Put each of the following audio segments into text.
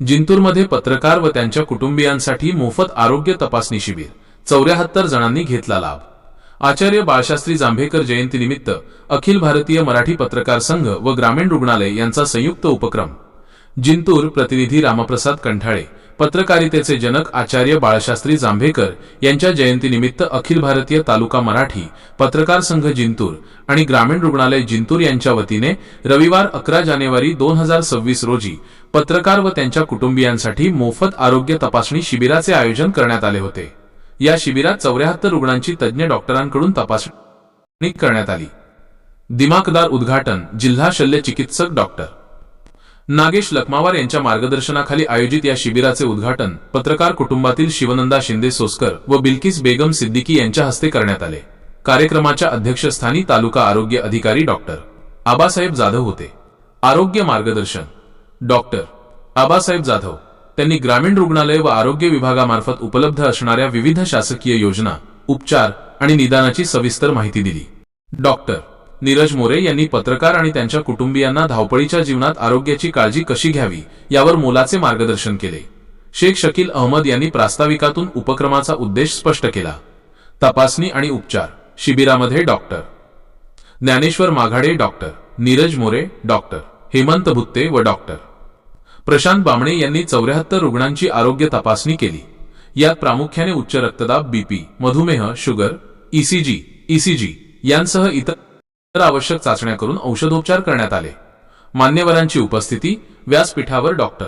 जिंतूरमध्ये पत्रकार व त्यांच्या कुटुंबियांसाठी मोफत आरोग्य तपासणी शिबिर 74 जणांनी घेतला लाभ। आचार्य बाळशास्त्री जांभेकर जयंतीनिमित्त अखिल भारतीय मराठी पत्रकार संघ व ग्रामीण रुग्णालय यांचा संयुक्त उपक्रम। जिंतूर प्रतिनिधी रामप्रसाद कंठाळे। पत्रकारितेचे जनक आचार्य बाळशास्त्री जांभेकर यांच्या जयंतीनिमित्त अखिल भारतीय तालुका मराठी पत्रकार संघ जिंतूर आणि ग्रामीण रुग्णालय जिंतूर यांच्या वतीने रविवार 11 जानेवारी 2026 रोजी पत्रकार व त्यांच्या कुटुंबियांसाठी मोफत आरोग्य तपासणी शिबिराचे आयोजन करण्यात आले होते। या शिबिरात 74 रुग्णांची तज्ञ डॉक्टरांकडून तपासणी करण्यात आली। दिमाखदार उद्घाटन जिल्हा शल्य चिकित्सक डॉक्टर नागेश लखमावार यांच्या मार्गदर्शनाखाली आयोजित या शिबिराचे उद्घाटन पत्रकार कुटुंबातील शिवनंदा शिंदे सोस्कर व बिल्किस बेगम सिद्दीकी यांच्या हस्ते करण्यात आले। कार्यक्रमाच्या अध्यक्षस्थानी तालुका आरोग्य अधिकारी डॉक्टर आबासाहेब जाधव होते। आरोग्य मार्गदर्शन डॉक्टर आबासाहेब जाधव। त्यांनी ग्रामीण रुग्णालय व आरोग्य विभागामार्फत उपलब्ध असणाऱ्या विविध शासकीय योजना, उपचार आणि निदानाची सविस्तर माहिती दिली। डॉक्टर नीरज मोरे यांनी पत्रकार आणि त्यांच्या कुटुंबियांना धावपळीच्या जीवनात आरोग्याची काळजी कशी घ्यावी यावर मोलाचे मार्गदर्शन केले। शेख शकील अहमद यांनी प्रास्ताविकातून उपक्रमाचा उद्देश स्पष्ट केला। तपासणी आणि उपचार शिबिरामध्ये doctor Dnyaneshwar Maghade, doctor Neeraj More, doctor Hemant Bhutte व डॉक्टर प्रशांत बामणे यांनी 74 रुग्णांची आरोग्य तपासणी केली। यात प्रामुख्याने उच्च रक्तदाब, बीपी, मधुमेह, शुगर, ईसीजी यांसह इतर आवश्यक चाचण्या करून औषधोपचार करण्यात आले। मान्यवरांची उपस्थिती व्यासपीठावर डॉक्टर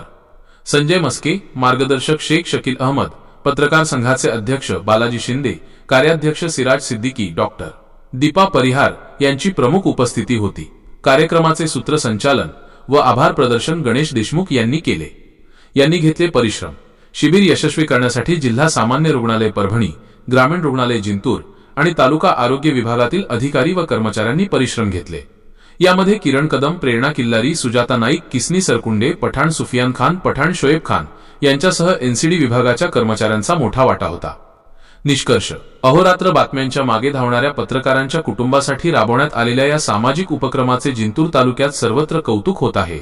संजय मस्के, मार्गदर्शक शेख शकील अहमद, पत्रकार संघाचे अध्यक्ष बालाजी शिंदे, कार्याध्यक्ष सिराज सिद्दीकी, डॉक्टर दीपा परिहार यांची प्रमुख उपस्थिती होती। कार्यक्रमाचे सूत्रसंचालन व आभार प्रदर्शन गणेश देशमुख यांनी केले। यांनी घेतले परिश्रम। शिबिर यशस्वी करण्यासाठी जिल्हा सामान्य रुग्णालय परभणी, ग्रामीण रुग्णालय जिंतूर आणि तालुका आरोग्य विभागातील अधिकारी व कर्मचाऱ्यांनी परिश्रम घेतले। यामध्ये किरण कदम, प्रेरणा किल्लारी, सुजाता नाईक, किसनी सरकुंडे, पठाण सुफियान खान, पठाण शोएब खान यांच्यासह एनसीडी विभागाच्या कर्मचाऱ्यांचा मोठा वाटा होता। निष्कर्ष अहोरात्र बातम्यांच्या मागे धावणाऱ्या पत्रकारांच्या कुटुंबासाठी राबवण्यात आलेल्या या सामाजिक उपक्रमाचे जिंतूर तालुक्यात सर्वत्र कौतुक होत आहे।